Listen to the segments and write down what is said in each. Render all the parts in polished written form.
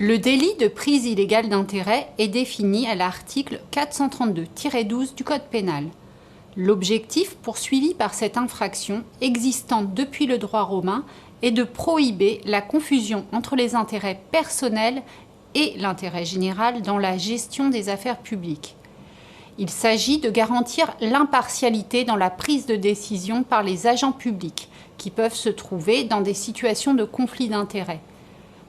Le délit de prise illégale d'intérêt est défini à l'article 432-12 du Code pénal. L'objectif poursuivi par cette infraction, existante depuis le droit romain, est de prohiber la confusion entre les intérêts personnels et l'intérêt général dans la gestion des affaires publiques. Il s'agit de garantir l'impartialité dans la prise de décision par les agents publics, qui peuvent se trouver dans des situations de conflit d'intérêts.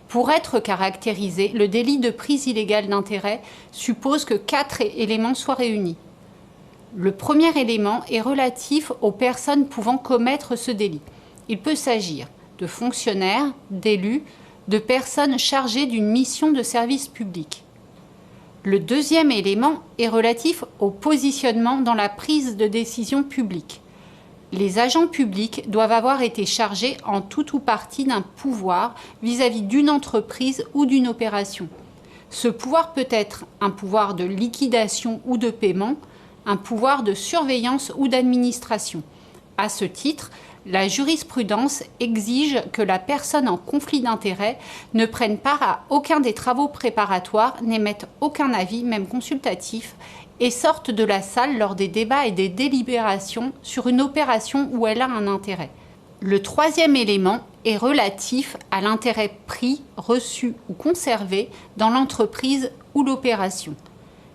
Pour être caractérisé, le délit de prise illégale d'intérêt suppose que 4 éléments soient réunis. Le premier élément est relatif aux personnes pouvant commettre ce délit. Il peut s'agir de fonctionnaires, d'élus, de personnes chargées d'une mission de service public. Le deuxième élément est relatif au positionnement dans la prise de décision publique. Les agents publics doivent avoir été chargés en tout ou partie d'un pouvoir vis-à-vis d'une entreprise ou d'une opération. Ce pouvoir peut être un pouvoir de liquidation ou de paiement, un pouvoir de surveillance ou d'administration. À ce titre, la jurisprudence exige que la personne en conflit d'intérêts ne prenne part à aucun des travaux préparatoires, n'émette aucun avis, même consultatif, et sorte de la salle lors des débats et des délibérations sur une opération où elle a un intérêt. Le troisième élément est relatif à l'intérêt pris, reçu ou conservé dans l'entreprise ou l'opération.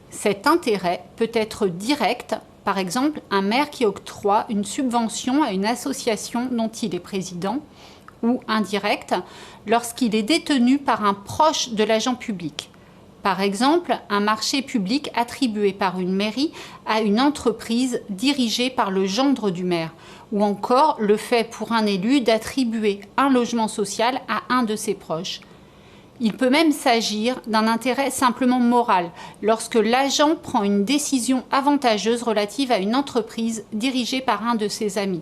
Cet intérêt peut être direct, par exemple un maire qui octroie une subvention à une association dont il est président, ou indirect lorsqu'il est détenu par un proche de l'agent public. Par exemple, un marché public attribué par une mairie à une entreprise dirigée par le gendre du maire, ou encore le fait pour un élu d'attribuer un logement social à un de ses proches. Il peut même s'agir d'un intérêt simplement moral, lorsque l'agent prend une décision avantageuse relative à une entreprise dirigée par un de ses amis.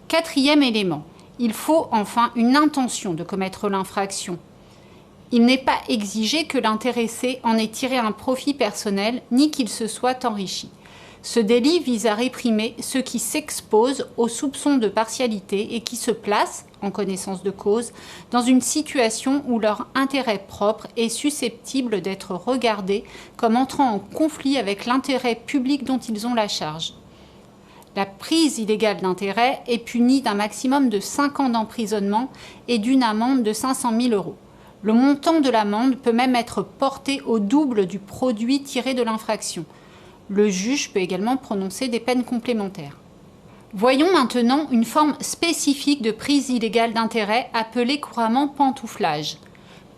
Quatrième élément, il faut enfin une intention de commettre l'infraction. Il n'est pas exigé que l'intéressé en ait tiré un profit personnel, ni qu'il se soit enrichi. Ce délit vise à réprimer ceux qui s'exposent aux soupçons de partialité et qui se placent, en connaissance de cause, dans une situation où leur intérêt propre est susceptible d'être regardé comme entrant en conflit avec l'intérêt public dont ils ont la charge. La prise illégale d'intérêt est punie d'un maximum de 5 ans d'emprisonnement et d'une amende de 500 000 €. Le montant de l'amende peut même être porté au double du produit tiré de l'infraction. Le juge peut également prononcer des peines complémentaires. Voyons maintenant une forme spécifique de prise illégale d'intérêt appelée couramment pantouflage.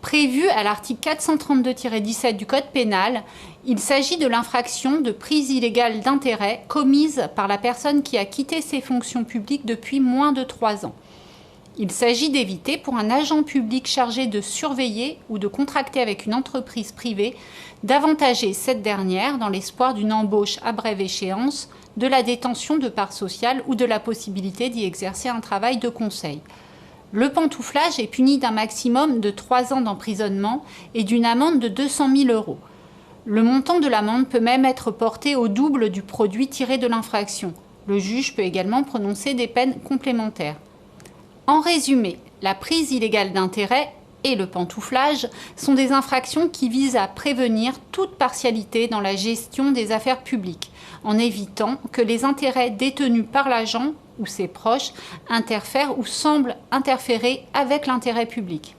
Prévu à l'article 432-17 du Code pénal, il s'agit de l'infraction de prise illégale d'intérêt commise par la personne qui a quitté ses fonctions publiques depuis moins de 3 ans. Il s'agit d'éviter pour un agent public chargé de surveiller ou de contracter avec une entreprise privée d'avantager cette dernière dans l'espoir d'une embauche à brève échéance, de la détention de parts sociales ou de la possibilité d'y exercer un travail de conseil. Le pantouflage est puni d'un maximum de 3 ans d'emprisonnement et d'une amende de 200 000 €. Le montant de l'amende peut même être porté au double du produit tiré de l'infraction. Le juge peut également prononcer des peines complémentaires. En résumé, la prise illégale d'intérêt et le pantouflage sont des infractions qui visent à prévenir toute partialité dans la gestion des affaires publiques, en évitant que les intérêts détenus par l'agent ou ses proches interfèrent ou semblent interférer avec l'intérêt public.